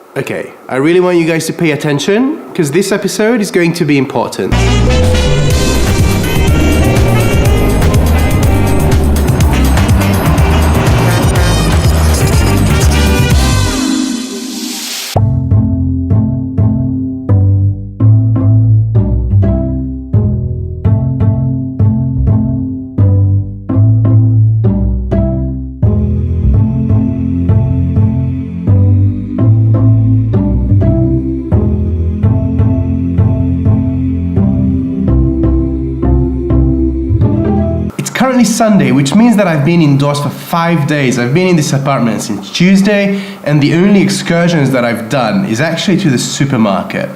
Okay, I really want you guys to pay attention because this episode is going to be important. Currently Sunday, which means that I've been indoors for 5 days. I've been in this apartment since Tuesday, and the only excursions that I've done is actually to the supermarket.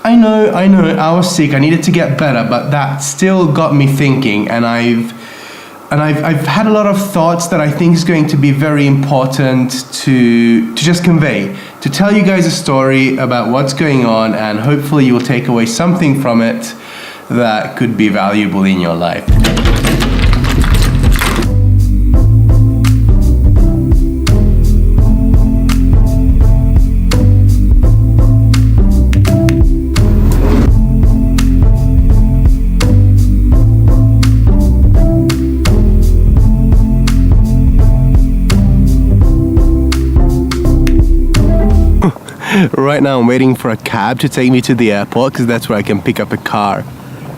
I know, I was sick, I needed to get better, but that still got me thinking, and I've had a lot of thoughts that I think is going to be very important to just convey, to tell you guys a story about what's going on, and hopefully you will take away something from it that could be valuable in your life. Right now I'm waiting for a cab to take me to the airport because that's where I can pick up a car.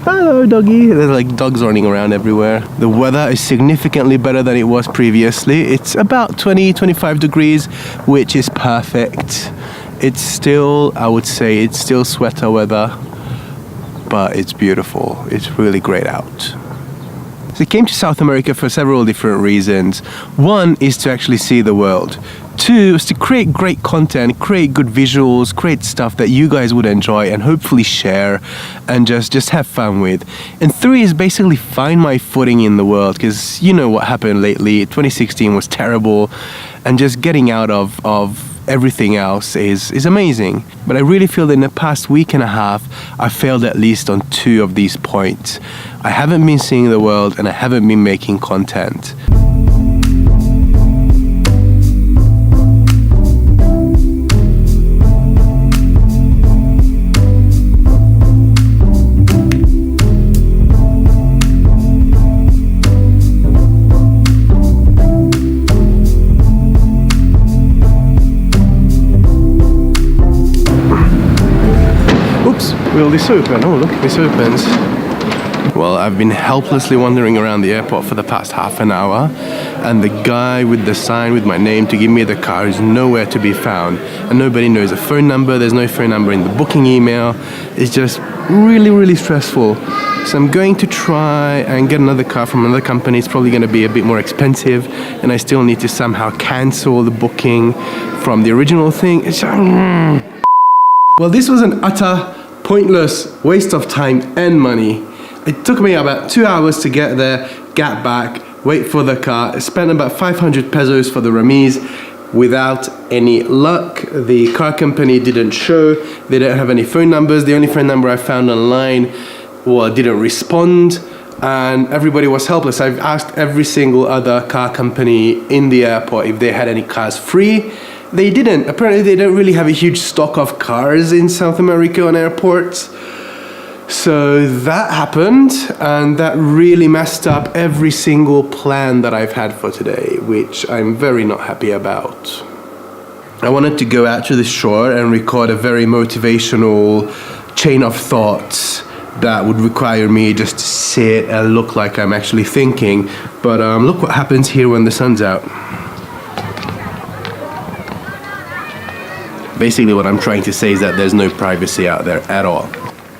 Hello doggy. There's like dogs running around everywhere. The weather is significantly better than it was previously. It's about 20-25 degrees, which is perfect. It's still, I would say, it's still sweater weather, but it's beautiful. It's really great out. So I came to South America for several different reasons. One is to actually see the world. Two is to create great content, create good visuals, create stuff that you guys would enjoy and hopefully share and just have fun with. And three is basically find my footing in the world, because you know what happened lately. 2016 was terrible, and just getting out of everything else is amazing. But I really feel that in the past week and a half, I failed at least on two of these points. I haven't been seeing the world and I haven't been making content. Will this open? Oh look, this opens. Well, I've been helplessly wandering around the airport for the past half an hour, and the guy with the sign with my name to give me the car is nowhere to be found, and nobody knows a phone number. There's no phone number in the booking email. It's just really stressful. So I'm going to try and get another car from another company. It's probably going to be a bit more expensive, and I still need to somehow cancel the booking from the original thing. It's well, this was an utter pointless waste of time and money. It took me about 2 hours to get there, get back, wait for the car. I spent about 500 pesos for the remise without any luck. The car company didn't show. They don't have any phone numbers. The only phone number I found online, well, didn't respond, and everybody was helpless. I've asked every single other car company in the airport if they had any cars free. They didn't. Apparently they don't really have a huge stock of cars in South America on airports. So that happened, and that really messed up every single plan that I've had for today, which I'm very not happy about. I wanted to go out to the shore and record a very motivational chain of thoughts that would require me just to sit and look like I'm actually thinking. But look what happens here when the sun's out. Basically what I'm trying to say is that there's no privacy out there at all.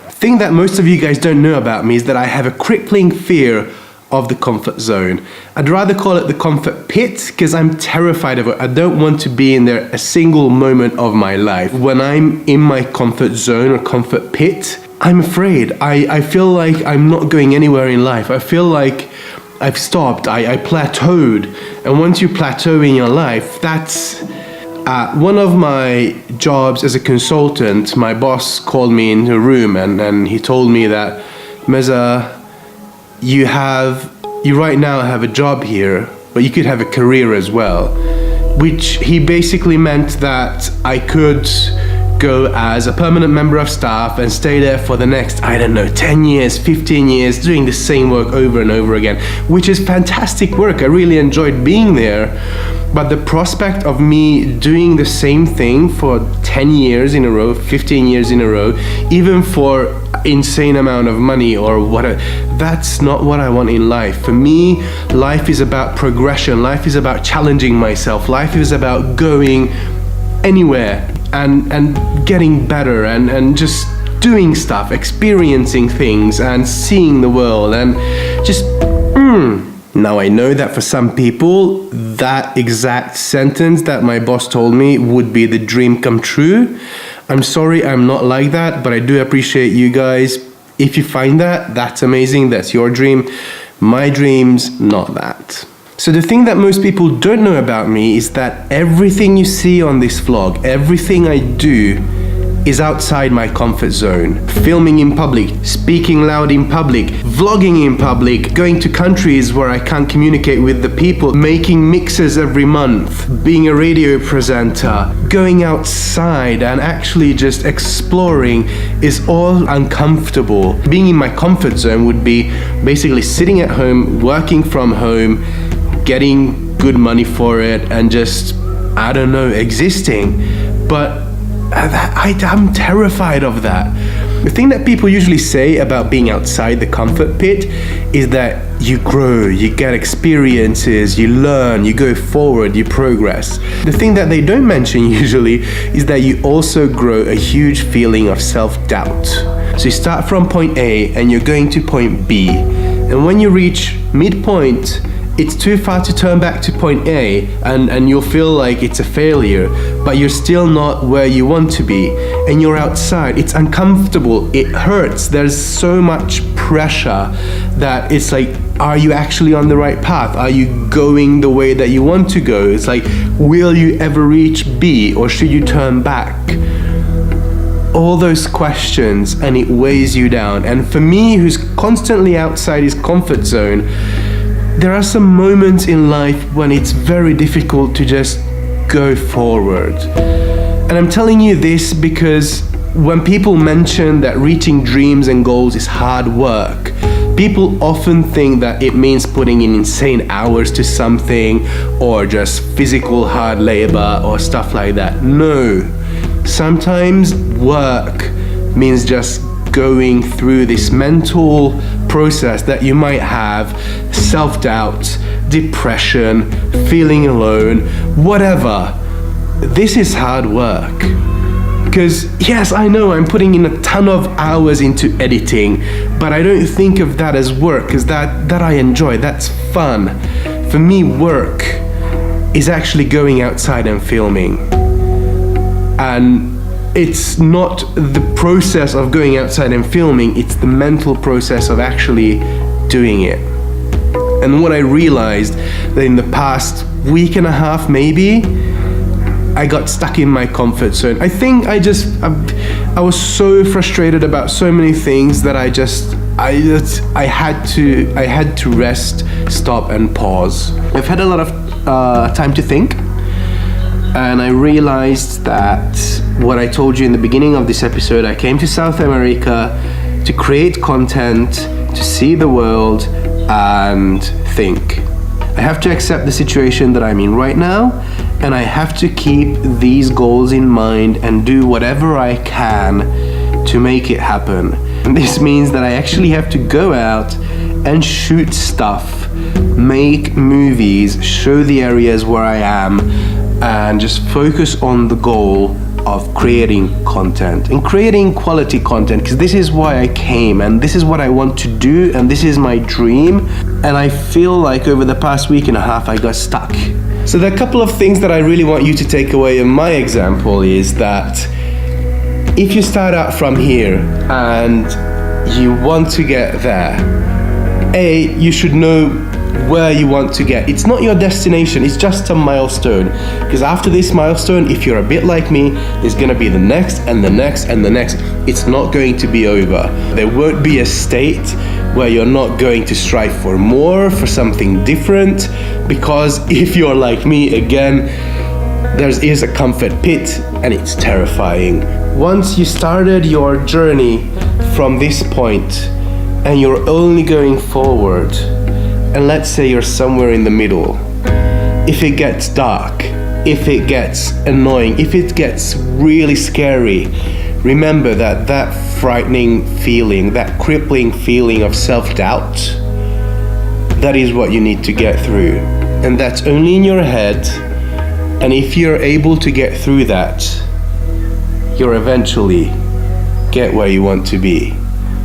The thing that most of you guys don't know about me is that I have a crippling fear of the comfort zone. I'd rather call it the comfort pit because I'm terrified of it. I don't want to be in there a single moment of my life. When I'm in my comfort zone or comfort pit, I'm afraid. I feel like I'm not going anywhere in life. I feel like I've stopped, I plateaued. And once you plateau in your life, that's... one of my jobs as a consultant, my boss called me into a room and he told me that, Meza, you right now have a job here, but you could have a career as well. which he basically meant that I could go as a permanent member of staff and stay there for the next, I don't know, 10 years, 15 years, doing the same work over and over again, which is fantastic work. I really enjoyed being there. But the prospect of me doing the same thing for 10 years in a row, 15 years in a row, even for insane amount of money or whatever, that's not what I want in life. For me, life is about progression. Life is about challenging myself. Life is about going anywhere and getting better and just doing stuff, experiencing things and seeing the world and just Now I know that for some people that exact sentence that my boss told me would be the dream come true. I'm sorry, I'm not like that, but I do appreciate you guys. If you find that, that's amazing, that's your dream. My dream's not that. So the thing that most people don't know about me is that everything you see on this vlog, everything I do is outside my comfort zone. Filming in public, speaking loud in public, vlogging in public, going to countries where I can't communicate with the people, making mixes every month, being a radio presenter, going outside and actually just exploring is all uncomfortable. Being in my comfort zone would be basically sitting at home, working from home, getting good money for it and just, I don't know, existing. But I'm terrified of that. The thing that people usually say about being outside the comfort pit is that you grow, you get experiences, you learn, you go forward, you progress. The thing that they don't mention usually is that you also grow a huge feeling of self-doubt. So you start from point A and you're going to point B. And when you reach midpoint, it's too far to turn back to point A and you'll feel like it's a failure, but you're still not where you want to be and you're outside. It's uncomfortable, it hurts, there's so much pressure that it's like, are you actually on the right path? Are you going the way that you want to go? It's like, will you ever reach B or should you turn back? All those questions, and it weighs you down. And for me, who's constantly outside his comfort zone, there are some moments in life when it's very difficult to just go forward. And I'm telling you this because when people mention that reaching dreams and goals is hard work, people often think that it means putting in insane hours to something or just physical hard labor or stuff like that. No, sometimes work means just going through this mental process that you might have, self-doubt, depression, feeling alone, whatever. This is hard work. Because yes, I know I'm putting in a ton of hours into editing, but I don't think of that as work, because that I enjoy, that's fun. For me, work is actually going outside and filming. And it's not the process of going outside and filming, it's the mental process of actually doing it. And what I realized that in the past week and a half maybe, I got stuck in my comfort zone. I think I was so frustrated about so many things that I had to rest, stop and pause. I've had a lot of time to think. And I realized that what I told you in the beginning of this episode, I came to South America to create content, to see the world and think. I have to accept the situation that I'm in right now, and I have to keep these goals in mind and do whatever I can to make it happen. And this means that I actually have to go out and shoot stuff, make movies, show the areas where I am, and just focus on the goal of creating content and creating quality content, because this is why I came and this is what I want to do and this is my dream. And I feel like over the past week and a half I got stuck. So there are a couple of things that I really want you to take away in my example is that if you start out from here and you want to get there, you should know where you want to get. It's not your destination, it's just a milestone. Because after this milestone, if you're a bit like me, there's gonna be the next and the next and the next. It's not going to be over. There won't be a state where you're not going to strive for more, for something different. Because if you're like me, again, There is a comfort pit, and it's terrifying. Once you started your journey from this point, and you're only going forward, and let's say you're somewhere in the middle, if it gets dark, if it gets annoying, if it gets really scary, remember that that frightening feeling, that crippling feeling of self-doubt, that is what you need to get through. And that's only in your head. And if you're able to get through that, you'll eventually get where you want to be.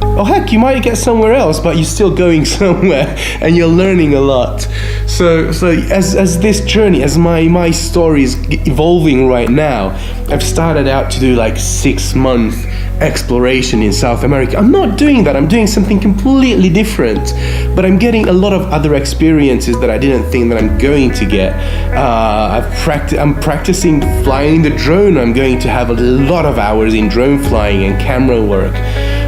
Oh heck, you might get somewhere else, but you're still going somewhere, and you're learning a lot. So as this journey, as my story is evolving right now, I've started out to do like 6-month exploration in South America. I'm not doing that. I'm doing something completely different, but I'm getting a lot of other experiences that I didn't think that I'm going to get. I'm practicing flying the drone. I'm going to have a lot of hours in drone flying and camera work.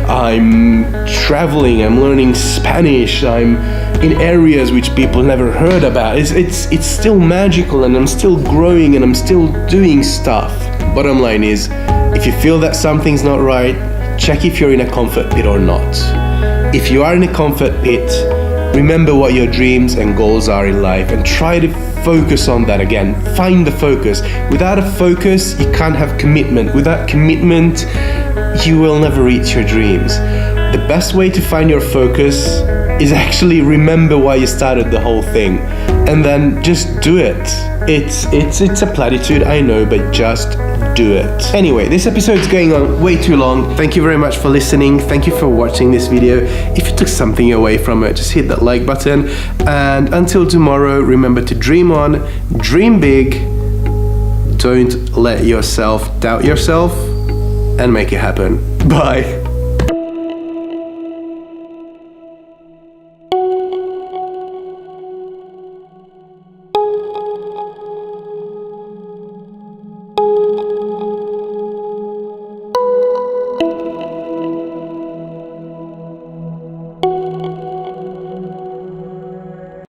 I'm traveling, I'm learning Spanish, I'm in areas which people never heard about. It's still magical, and I'm still growing, and I'm still doing stuff. Bottom line is, if you feel that something's not right, check if you're in a comfort pit or not. If you are in a comfort pit, remember what your dreams and goals are in life, and try to focus on that again. Find the focus. Without a focus, you can't have commitment. Without commitment, you will never reach your dreams. The best way to find your focus is actually remember why you started the whole thing, and then just do it. It's a platitude, I know, but just do it. Anyway, this episode's going on way too long. Thank you very much for listening. Thank you for watching this video. If you took something away from it, just hit that like button. And until tomorrow, remember to dream on, dream big, don't let yourself doubt yourself, and make it happen. Bye.